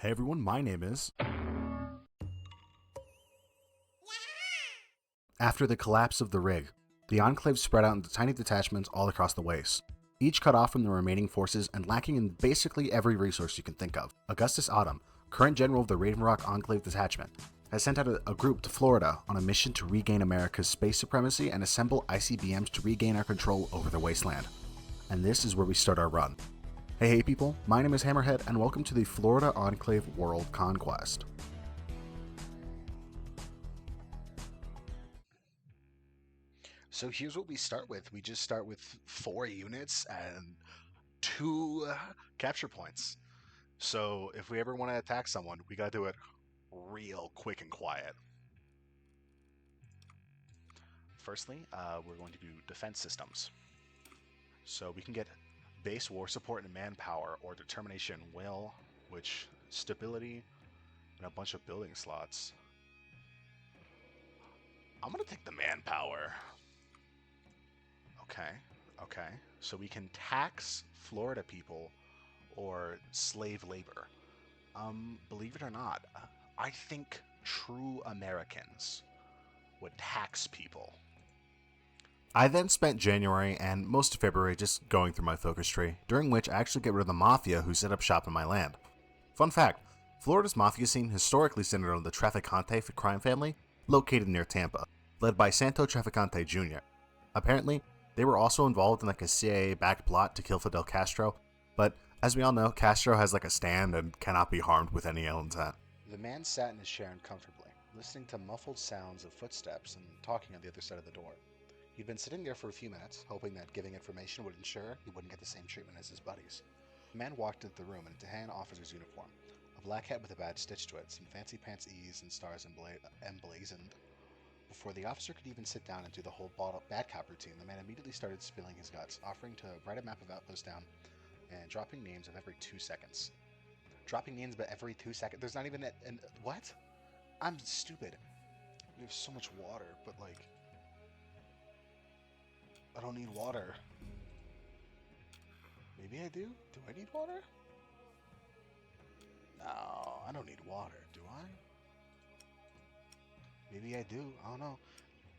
Hey everyone, my name is. After the collapse of the rig, the Enclave spread out into tiny detachments all across the waste, each cut off from the remaining forces and lacking in basically every resource you can think of. Augustus Autumn, current general of the Raven Rock Enclave detachment, has sent out a group to Florida on a mission to regain America's space supremacy and assemble ICBMs to regain our control over the wasteland. And this is where we start our run. Hey people, my name is Hammerhead and welcome to the Florida Enclave World Conquest. So here's what we start with. We just start with 4 units and 2 capture points. So if we ever want to attack someone, we gotta do it real quick and quiet. Firstly, we're going to do defense systems. So we can get base war support and manpower, or determination and will, which stability and a bunch of building slots. I'm gonna take the manpower. Okay. So we can tax Florida people or slave labor. Believe it or not, I think true Americans would tax people. I then spent January and most of February just going through my focus tree, during which I actually get rid of the mafia who set up shop in my land. Fun fact, Florida's mafia scene historically centered on the Trafficante crime family, located near Tampa, led by Santo Trafficante Jr. Apparently, they were also involved in like a CIA-backed plot to kill Fidel Castro, but as we all know, Castro has like a stand and cannot be harmed with any ill intent. The man sat in his chair uncomfortably, listening to muffled sounds of footsteps and talking on the other side of the door. He'd been sitting there for a few minutes, hoping that giving information would ensure he wouldn't get the same treatment as his buddies. The man walked into the room in a Tahan officer's uniform, a black hat with a badge stitched to it, some fancy pants E's and stars emblazoned. Before the officer could even sit down and do the whole bad cop routine, the man immediately started spilling his guts, offering to write a map of outposts down and dropping names of every 2 seconds. Dropping names but every 2 seconds? There's not even what? I'm stupid. We have so much water, but like, I don't need water. Maybe I do? Do I need water? No, I don't need water, do I? Maybe I do. I don't know.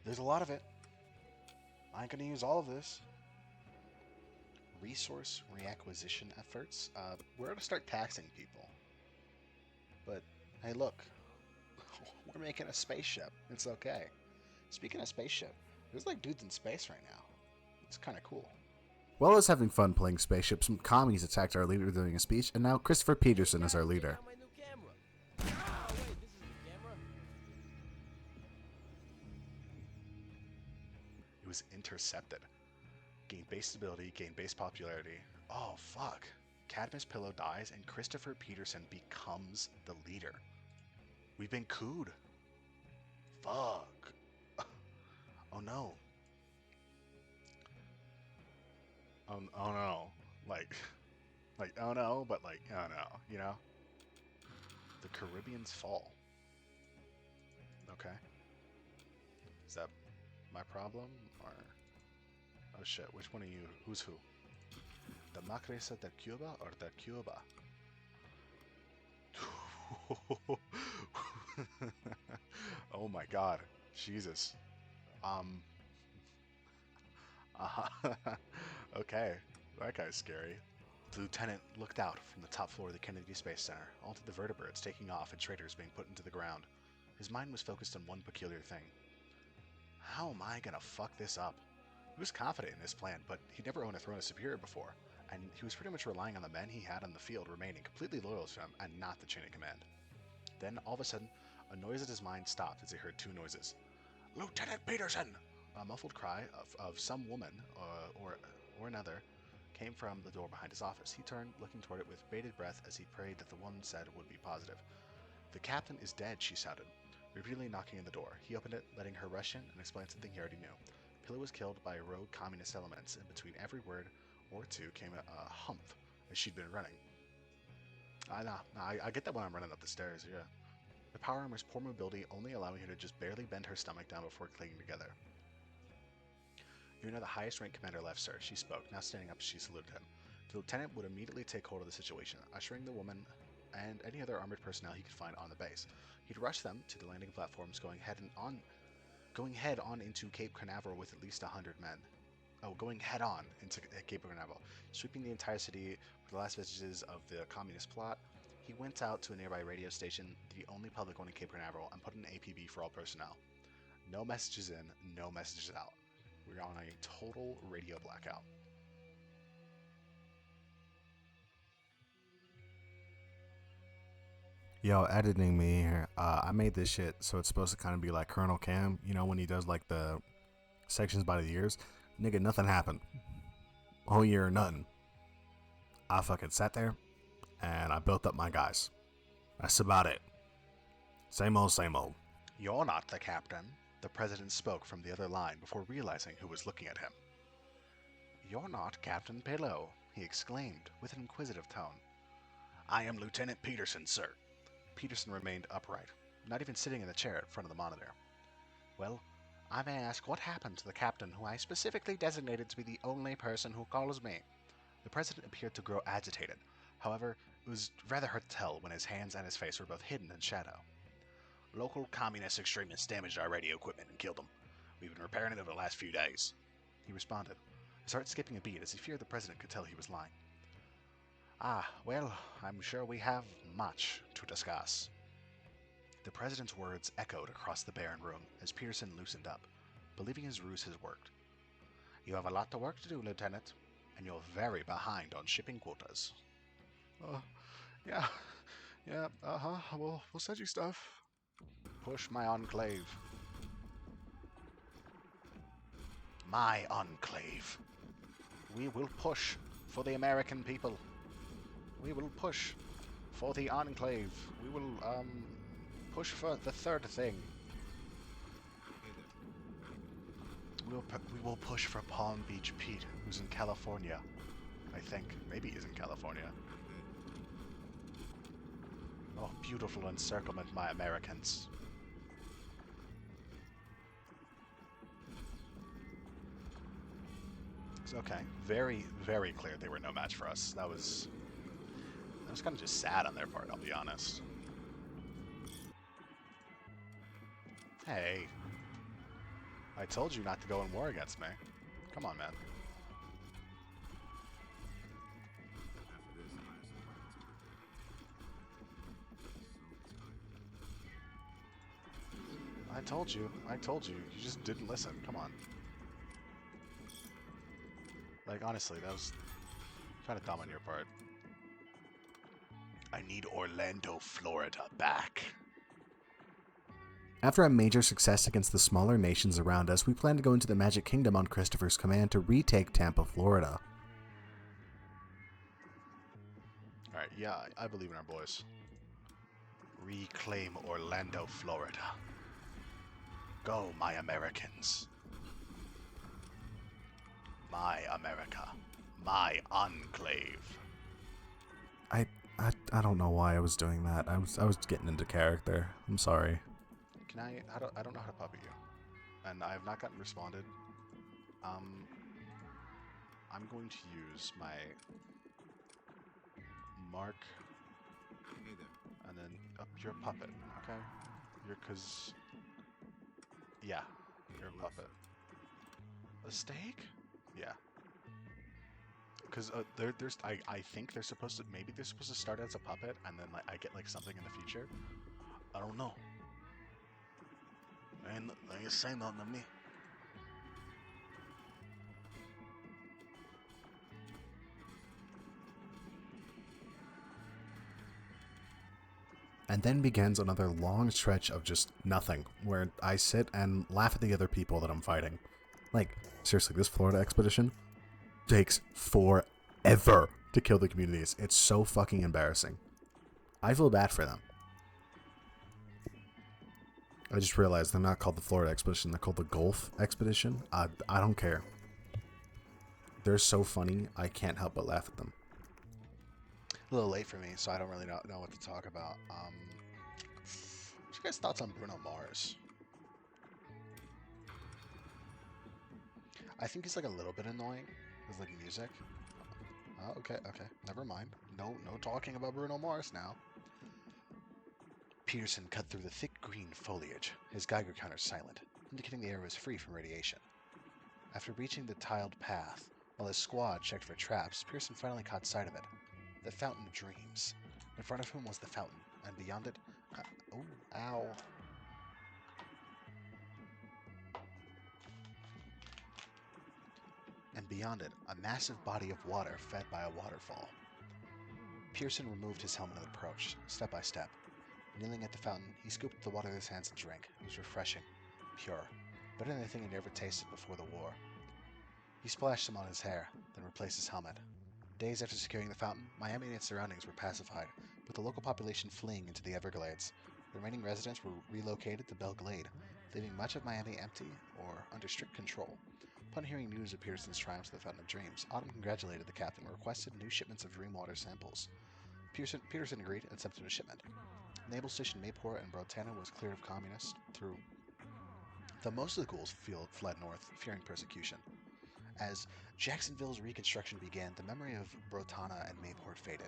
There's a lot of it. I ain't gonna use all of this. Resource reacquisition efforts. We're gonna start taxing people. But hey, look, we're making a spaceship. It's okay. Speaking of spaceship, there's like dudes in space right now. It's kind of cool. While I was having fun playing spaceship, some commies attacked our leader during a speech, and now Christopher Peterson is our leader. It was intercepted. Gain base stability, gain base popularity. Oh fuck. Cadmus Pillow dies and Christopher Peterson becomes the leader. We've been cooed. Fuck. Oh no. Oh no. Like, oh no, but like, oh no, you know? The Caribbean's fall. Okay. Is that my problem? Or. Oh shit, which one of you? Who's who? The Macresa de Cuba or de Cuba? Oh my god. Jesus. Um. Okay. That guy's scary. The lieutenant looked out from the top floor of the Kennedy Space Center, onto the vertebrates taking off and traitors being put into the ground. His mind was focused on one peculiar thing. How am I gonna fuck this up? He was confident in his plan, but he'd never owned a throne of superior before, and he was pretty much relying on the men he had on the field remaining completely loyal to him and not the chain of command. Then, all of a sudden, a noise at his mind stopped as he heard 2 noises. Lieutenant Peterson! A muffled cry of some woman or another came from the door behind his office. He turned, looking toward it with bated breath as he prayed that the woman said would be positive. The captain is dead, she shouted, repeatedly knocking on the door. He opened it, letting her rush in and explain something he already knew. Pillow was killed by rogue communist elements, and between every word or two came a humph as she'd been running. I get that when I'm running up the stairs, yeah. The power armor's poor mobility only allowing her to just barely bend her stomach down before clinging together. You're now the highest ranked commander left, sir, she spoke, now standing up as she saluted him. The lieutenant would immediately take hold of the situation, ushering the woman and any other armored personnel he could find on the base. He'd rush them to the landing platforms, going head on into Cape Canaveral with at least 100 men. Oh, going head on into Cape Canaveral, sweeping the entire city with the last vestiges of the communist plot. He went out to a nearby radio station, the only public one in Cape Canaveral, and put an APB for all personnel. No messages in, no messages out. We're on a total radio blackout. Yo, editing me here. I made this shit so it's supposed to kind of be like Colonel Cam, you know, when he does like the sections by the years. Nigga, nothing happened. Whole year, nothing. I fucking sat there and I built up my guys. That's about it. Same old, same old. You're not the captain, the president spoke from the other line before realizing who was looking at him. You're not Captain Pillow, he exclaimed with an inquisitive tone. I am Lieutenant Peterson, sir. Peterson remained upright, not even sitting in the chair in front of the monitor. Well, I may ask what happened to the captain who I specifically designated to be the only person who calls me. The president appeared to grow agitated. However, it was rather hard to tell when his hands and his face were both hidden in shadow. Local communist extremists damaged our radio equipment and killed them. We've been repairing it over the last few days, he responded, his heart skipping a beat as he feared the president could tell he was lying. Ah, well, I'm sure we have much to discuss. The president's words echoed across the barren room as Peterson loosened up, believing his ruse had worked. You have a lot of work to do, Lieutenant, and you're very behind on shipping quotas. Yeah, we'll send you stuff. Push my enclave. My enclave. We will push for the American people. We will push for the enclave. We will, push for the third thing. We will push for Palm Beach Pete, who's in California. I think. Maybe he's in California. Oh, beautiful encirclement, my Americans. It's okay. Very, very clear they were no match for us. That was kind of just sad on their part, I'll be honest. Hey. I told you not to go in war against me. Come on, man. I told you. You just didn't listen. Come on. Like, honestly, that was kind of dumb on your part. I need Orlando, Florida back. After a major success against the smaller nations around us, we plan to go into the Magic Kingdom on Christopher's command to retake Tampa, Florida. Alright, yeah, I believe in our boys. Reclaim Orlando, Florida. Go, my Americans. My America. My enclave. I don't know why I was doing that. I was getting into character. I'm sorry. Can I don't know how to puppet you. And I have not gotten responded. I'm going to use my mark and then you're a puppet, okay? Yeah, you're a puppet. A steak? Yeah. Because I think they're supposed to, maybe they're supposed to start as a puppet and then like I get like something in the future. I don't know. And they ain't saying nothing to me. And then begins another long stretch of just nothing, where I sit and laugh at the other people that I'm fighting. Like, seriously, this Florida expedition takes forever to kill the communities. It's so fucking embarrassing. I feel bad for them. I just realized they're not called the Florida expedition, they're called the Gulf expedition. I don't care. They're so funny, I can't help but laugh at them. A little late for me, so I don't really know what to talk about. What's your guys' thoughts on Bruno Mars? I think he's like a little bit annoying with like music. Oh, okay, never mind. No talking about Bruno Mars now. Peterson cut through the thick green foliage, his Geiger counter silent, indicating the area was free from radiation. After reaching the tiled path, while his squad checked for traps, Pearson finally caught sight of it. The Fountain of Dreams. In front of him was the fountain, and beyond it... ow. And beyond it, a massive body of water fed by a waterfall. Pearson removed his helmet and approached, step by step. Kneeling at the fountain, he scooped the water in his hands and drank. It was refreshing, pure, better than anything he'd ever tasted before the war. He splashed some on his hair, then replaced his helmet. Days after securing the fountain, Miami and its surroundings were pacified, with the local population fleeing into the Everglades. The remaining residents were relocated to Belle Glade, leaving much of Miami empty or under strict control. Upon hearing news of Peterson's triumphs at the Fountain of Dreams, Autumn congratulated the captain and requested new shipments of dream water samples. Peterson agreed and accepted a shipment. Naval Station Mayport and Brotana was cleared of communists through, though most of the ghouls fled north, fearing persecution. As Jacksonville's reconstruction began, the memory of Brotana and Mayport faded,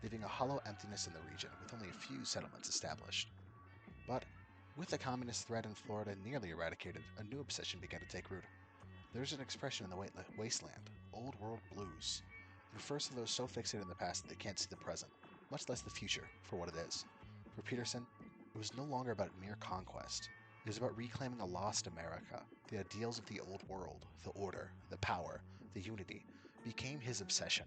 leaving a hollow emptiness in the region with only a few settlements established. But with the communist threat in Florida nearly eradicated, a new obsession began to take root. There's an expression in the wasteland, old world blues. It refers to those so fixated in the past that they can't see the present, much less the future, for what it is. For Peterson, it was no longer about mere conquest. It was about reclaiming a lost America. The ideals of the old world, the order, the power, the unity, became his obsession.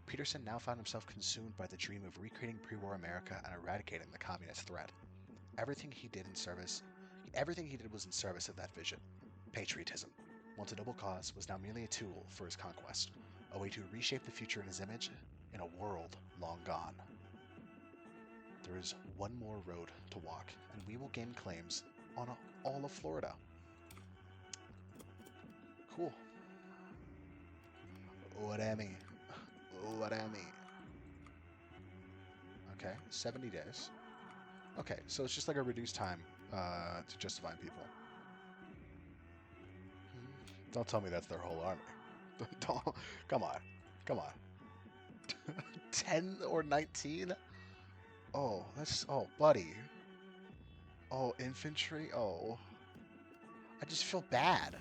Peterson now found himself consumed by the dream of recreating pre-war America and eradicating the communist threat. Everything he did was in service of that vision. Patriotism, once a noble cause, was now merely a tool for his conquest, a way to reshape the future in his image in a world long gone. There is one more road to walk, and we will gain claims on all of Florida. Cool. What I mean. Okay, 70 days. Okay, so it's just like a reduced time to justify people. Don't tell me that's their whole army. Come on. 10 or 19? Oh, buddy. Oh, infantry? Oh. I just feel bad.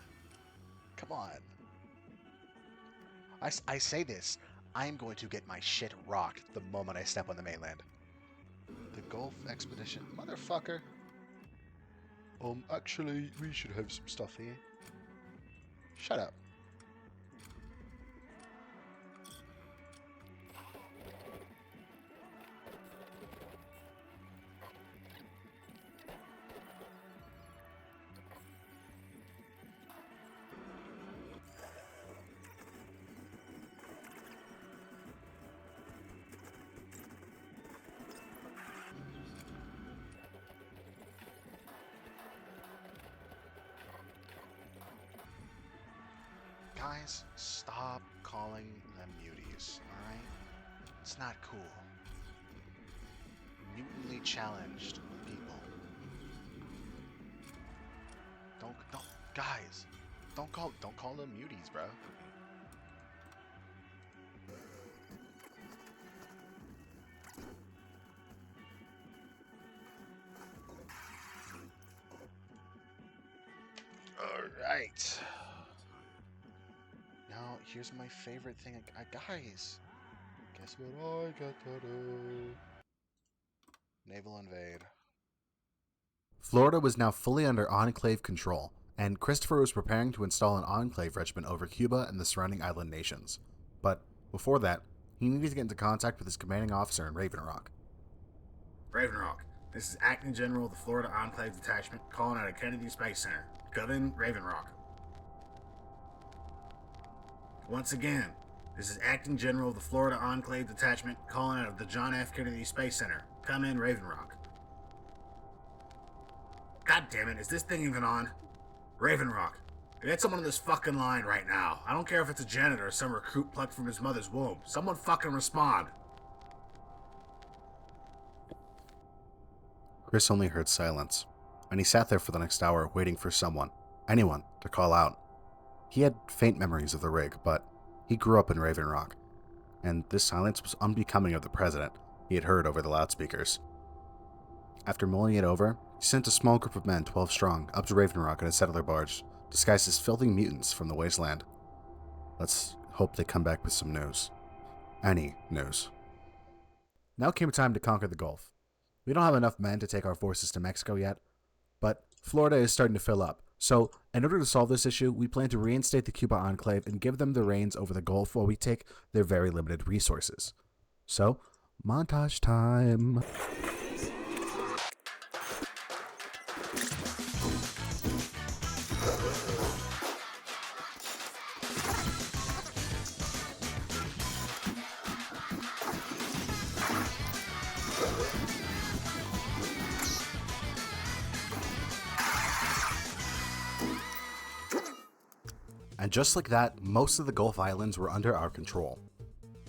Come on. I say this. I'm going to get my shit rocked the moment I step on the mainland. The Gulf Expedition? Motherfucker. Actually, we should have some stuff here. Shut up. Guys, stop calling them muties, alright? It's not cool. Mutantly challenged people. Guys, don't call them muties, bro. Alright. Now, here's my favorite thing. Guys, guess what I got to do? Naval invade. Florida was now fully under Enclave control, and Christopher was preparing to install an Enclave regiment over Cuba and the surrounding island nations. But before that, he needed to get into contact with his commanding officer in Raven Rock. Raven Rock, this is Acting General of the Florida Enclave Detachment calling out of Kennedy Space Center. Come in, Raven Rock. Once again, this is Acting General of the Florida Enclave Detachment calling out of the John F. Kennedy Space Center. Come in, Raven Rock. God damn it, is this thing even on? Raven Rock, get someone on this fucking line right now. I don't care if it's a janitor or some recruit plucked from his mother's womb. Someone fucking respond. Chris only heard silence, and he sat there for the next hour waiting for anyone, to call out. He had faint memories of the rig, but he grew up in Raven Rock, and this silence was unbecoming of the president he had heard over the loudspeakers. After mulling it over, he sent a small group of men, 12 strong, up to Raven Rock in a settler barge, disguised as filthy mutants from the wasteland. Let's hope they come back with some news. Any news. Now came time to conquer the Gulf. We don't have enough men to take our forces to Mexico yet, but Florida is starting to fill up. So, in order to solve this issue, we plan to reinstate the Cuba Enclave and give them the reins over the Gulf while we take their very limited resources. So, montage time. And just like that, most of the Gulf Islands were under our control.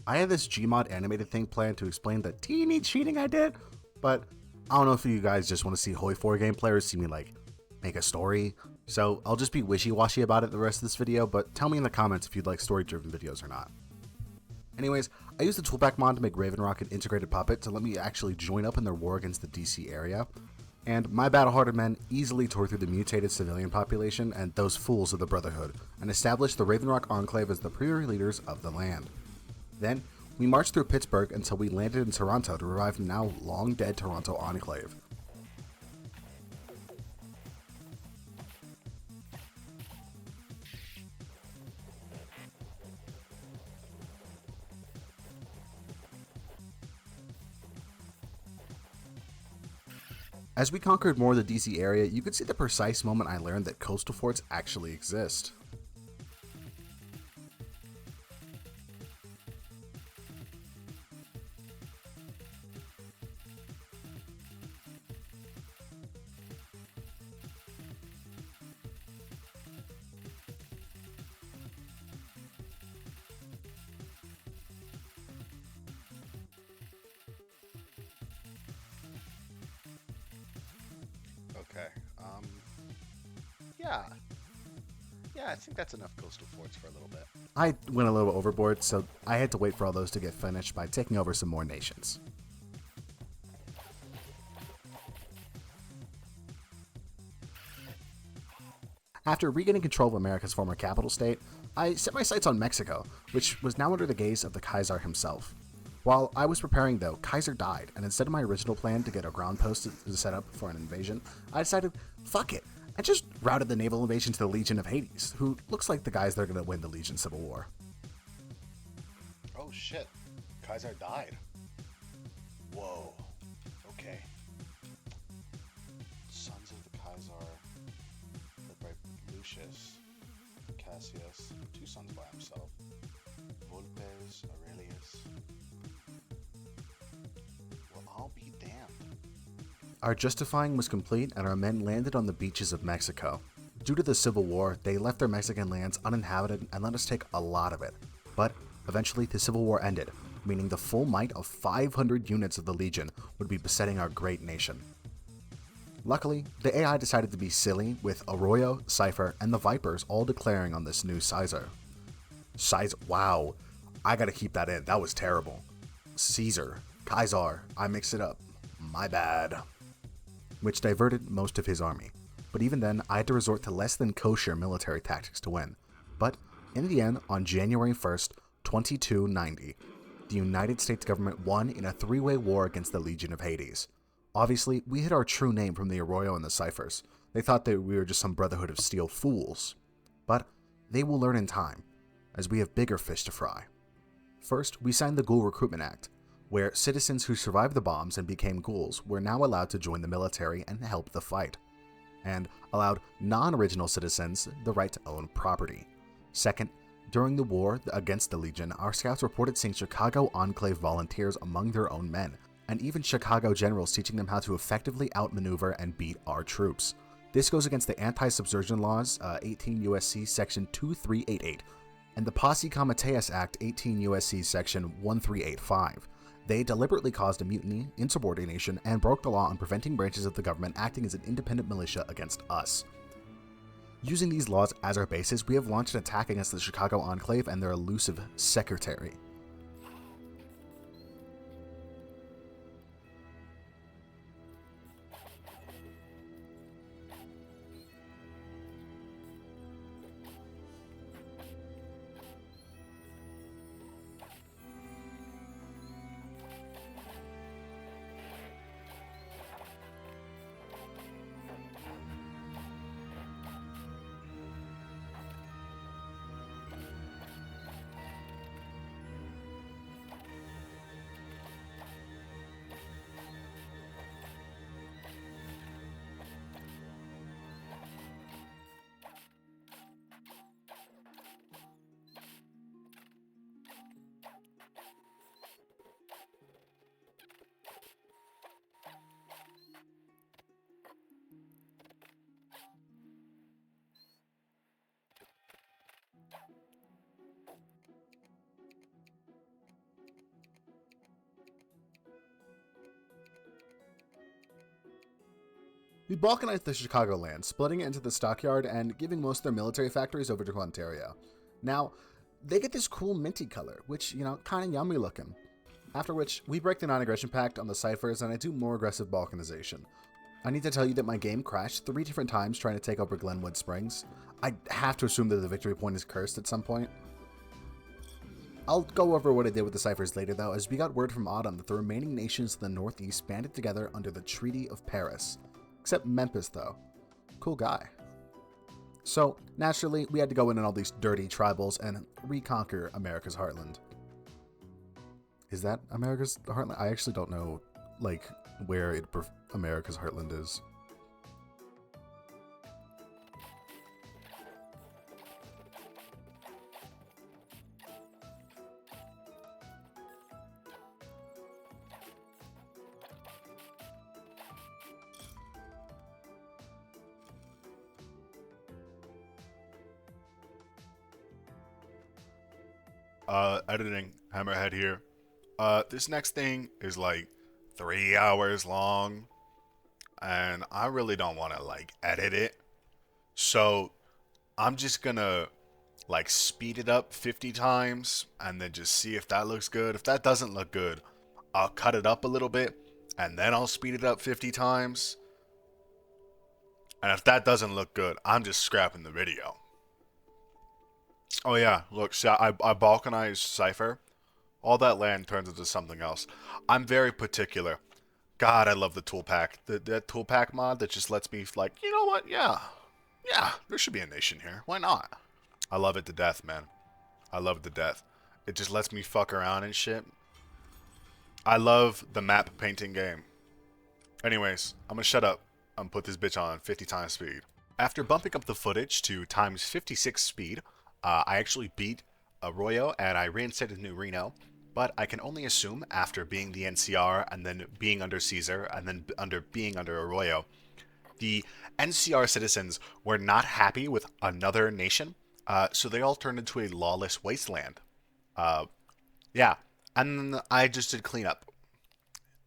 I had this Gmod animated thing planned to explain the teeny cheating I did, but I don't know if you guys just want to see Hoi4 gameplay or see me make a story, so I'll just be wishy-washy about it the rest of this video, but tell me in the comments if you'd like story-driven videos or not. Anyways, I used the toolback mod to make Raven Rock an integrated puppet to let me actually join up in their war against the DC area, and my battle-hardened men easily tore through the mutated civilian population and those fools of the Brotherhood, and established the Raven Rock Enclave as the premier leaders of the land. Then, we marched through Pittsburgh until we landed in Toronto to revive the now long-dead Toronto Enclave. As we conquered more of the DC area, you could see the precise moment I learned that coastal forts actually exist. Okay. Yeah, I think that's enough coastal forts for a little bit. I went a little overboard, so I had to wait for all those to get finished by taking over some more nations. After regaining control of America's former capital state, I set my sights on Mexico, which was now under the gaze of the Kaiser himself. While I was preparing though, Kaiser died, and instead of my original plan to get a ground post to set up for an invasion, I decided, fuck it, I just routed the naval invasion to the Legion of Hades, who looks like the guys that are going to win the Legion Civil War. Oh shit, Kaiser died. Whoa, okay. Sons of the Kaiser, led by Lucius, Cassius, 2 sons by himself, Volpes, Aurelius. Well, I'll be damned. Our justifying was complete and our men landed on the beaches of Mexico. Due to the Civil War, they left their Mexican lands uninhabited and let us take a lot of it. But eventually the Civil War ended, meaning the full might of 500 units of the Legion would be besetting our great nation. Luckily, the AI decided to be silly, with Arroyo, Cypher, and the Vipers all declaring on this new Caesar. Wow, I gotta keep that in, that was terrible. Caesar, Kaiser, I mixed it up. My bad. Which diverted most of his army. But even then, I had to resort to less than kosher military tactics to win. But in the end, on January 1st, 2290, the United States government won in a 3-way war against the Legion of Hades. Obviously, we hid our true name from the Arroyo and the Cyphers. They thought that we were just some Brotherhood of Steel fools. But they will learn in time, as we have bigger fish to fry. First, we signed the Ghoul Recruitment Act, where citizens who survived the bombs and became ghouls were now allowed to join the military and help the fight, and allowed non-original citizens the right to own property. Second, during the war against the Legion, our scouts reported seeing Chicago Enclave volunteers among their own men, and even Chicago generals teaching them how to effectively outmaneuver and beat our troops. This goes against the anti-subversion laws, 18 U.S.C. Section 2388, and the Posse Comitatus Act, 18 U.S.C. Section 1385. They deliberately caused a mutiny, insubordination, and broke the law on preventing branches of the government acting as an independent militia against us. Using these laws as our basis, we have launched an attack against the Chicago Enclave and their elusive secretary. We balkanized the Chicagoland, splitting it into the stockyard and giving most of their military factories over to Ontario. Now, they get this cool minty color, which, kind of yummy looking. After which, we break the non-aggression pact on the ciphers and I do more aggressive balkanization. I need to tell you that my game crashed 3 different times trying to take over Glenwood Springs. I have to assume that the victory point is cursed at some point. I'll go over what I did with the ciphers later though, as we got word from Autumn that the remaining nations in the Northeast banded together under the Treaty of Paris. Except Memphis though. Cool guy. So, naturally, we had to go in on all these dirty tribals and reconquer America's heartland. Is that America's heartland? I actually don't know, where America's heartland is. Editing, Hammerhead here. This next thing is 3 hours long, and I really don't want to edit it. So I'm just gonna speed it up 50 times and then just see if that looks good. If that doesn't look good, I'll cut it up a little bit and then I'll speed it up 50 times. And if that doesn't look good, I'm just scrapping the video. Oh yeah, look, so I balkanized Cypher. All that land turns into something else. I'm very particular. God, I love the tool pack. That tool pack mod that just lets me, you know what? Yeah, there should be a nation here. Why not? I love it to death, man. I love it to death. It just lets me fuck around and shit. I love the map painting game. Anyways, I'm gonna shut up and put this bitch on 50 times speed. After bumping up the footage to times 56 speed, I actually beat Arroyo and I reinstated New Reno, but I can only assume after being the NCR and then being under Caesar and then being under Arroyo, the NCR citizens were not happy with another nation, so they all turned into a lawless wasteland. Yeah, and I just did cleanup.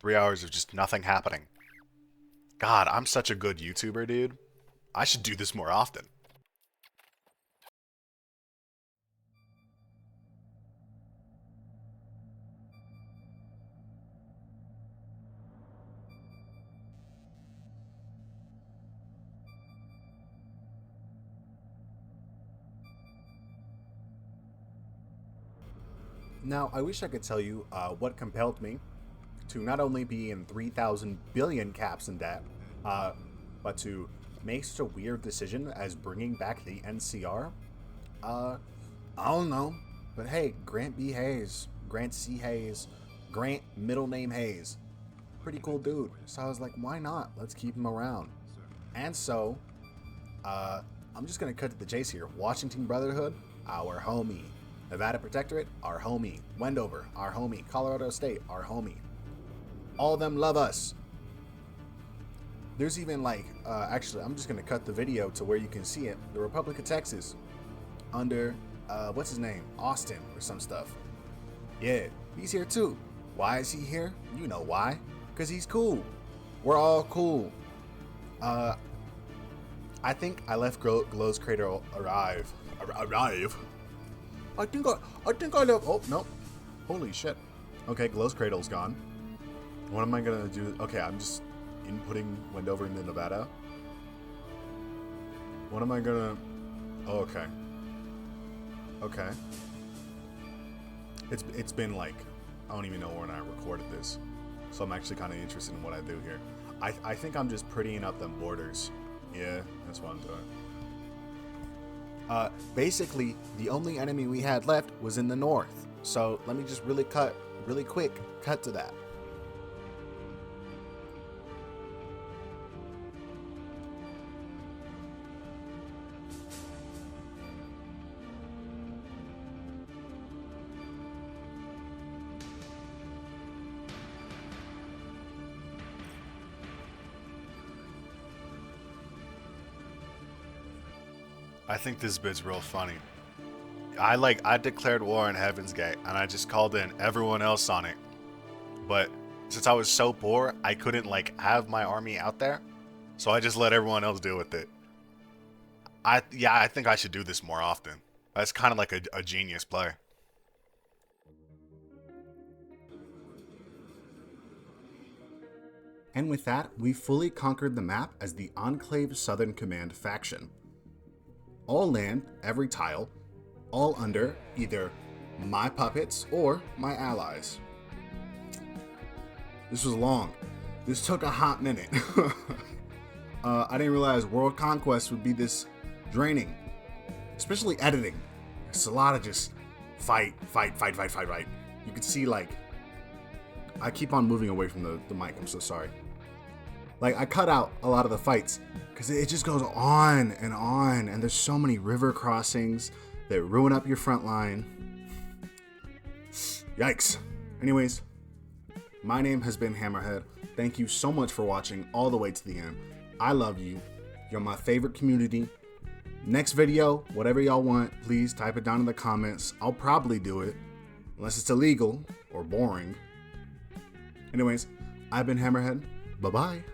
3 hours of just nothing happening. God, I'm such a good YouTuber, dude. I should do this more often. Now, I wish I could tell you what compelled me to not only be in 3,000 billion caps in debt, but to make such a weird decision as bringing back the NCR. I don't know. But hey, Grant B. Hayes, Grant C. Hayes, Grant middle name Hayes. Pretty cool dude. So I was like, why not? Let's keep him around. And so, I'm just going to cut to the chase here. Washington Brotherhood, our homie. Nevada Protectorate, our homie. Wendover, our homie. Colorado State, our homie. All of them love us. There's even actually, I'm just going to cut the video to where you can see it. The Republic of Texas under, what's his name? Austin or some stuff. Yeah, he's here too. Why is he here? You know why. Because he's cool. We're all cool. I think I left Glow's Crater arrive. I think I left. Oh, no. Holy shit. Okay, Glow's Cradle's gone. What am I gonna do? Okay, I'm just inputting Wendover into Nevada. What am I gonna... Oh, okay. Okay. It's been I don't even know when I recorded this. So I'm actually kind of interested in what I do here. I think I'm just prettying up them borders. Yeah, that's what I'm doing. Basically, the only enemy we had left was in the north. So let me just really quick cut to that. I think this bit's real funny. I declared war on Heaven's Gate, and I just called in everyone else on it. But since I was so poor, I couldn't have my army out there. So I just let everyone else deal with it. I think I should do this more often. That's kind of like a genius play. And with that, we fully conquered the map as the Enclave Southern Command faction. All land, every tile, all under either my puppets or my allies. This was long. This took a hot minute. I didn't realize World Conquest would be this draining, especially editing. It's a lot of just fight. You could see, like, I keep on moving away from the mic, I'm so sorry. Like, I cut out a lot of the fights because it just goes on, and there's so many river crossings that ruin up your front line. Yikes. Anyways, my name has been Hammerhead. Thank you so much for watching all the way to the end. I love you. You're my favorite community. Next video, whatever y'all want, please type it down in the comments. I'll probably do it, unless it's illegal or boring. Anyways, I've been Hammerhead. Bye-bye.